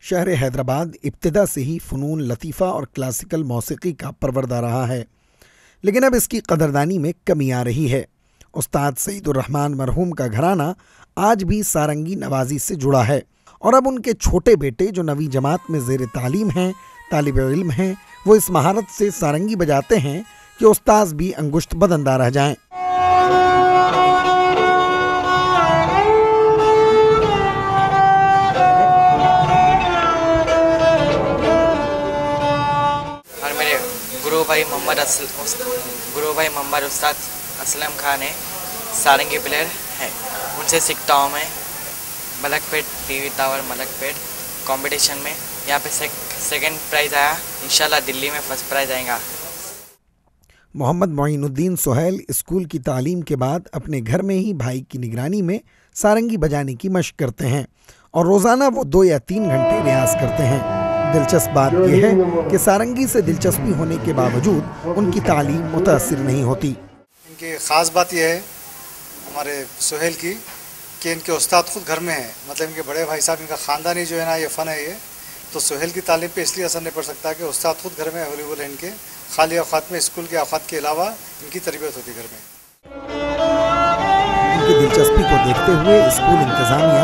शहर हैदराबाद इब्तिदा से ही फ़नून लतीफ़ा और क्लासिकल मौसीक़ी का परवरदा रहा है, लेकिन अब इसकी कदरदानी में कमी आ रही है। उस्ताद सईदुर्रहमान मरहूम का घराना आज भी सारंगी नवाजी से जुड़ा है और अब उनके छोटे बेटे जो नवी जमात में ज़ेर तालीम हैं, तालिब इल्म हैं, वो इस महारत से सारंगी बजाते हैं कि उस्ताद भी अंगुश्त बदंदा रह जाएं। और मेरे गुरु भाई मोहम्मद उस्ताद असलम खान है, सारंगी प्लेयर है, उनसे सीखता हूँ मैं। Malakpet TV tower Malakpet competition में यहाँ पे सेकंड प्राइज़ आया, इंशाल्लाह दिल्ली में फर्स्ट प्राइज़ आएगा। मोहम्मद मोइनुद्दीन सहेल स्कूल की तालीम के बाद अपने घर में ही भाई की निगरानी में सारंगी बजाने की मशक करते हैं और रोज़ाना वो 2 या 3 घंटे रियाज करते हैं। दिलचस्प बात यह है कि सारंगी से दिलचस्पी होने के बावजूद उनकी तालीम मुतासिर नहीं होती। इनकी ख़ास बात यह है हमारे सहेल की कि इनके उस्ताद खुद घर में हैं, मतलब इनके बड़े भाई साहब, इनका ख़ानदान ही जो है ना ये फ़न है ये, तो सहेल की तालीम पे इसलिए असर नहीं पड़ सकता कि उस्ताद खुद घर में अवेलेबल है इनके, खाली औक़ात में स्कूल के औक़ात के अलावा इनकी तरबियत होती घर में। इनकी दिलचस्पी को देखते हुए स्कूल इंतज़ामिया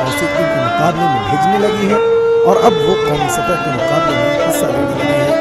मौसीक़ी के मुकाबले में भेजने लगी है और अब वो कौमी सतह के मुकाबले में हिस्सा लेने लगे हैं।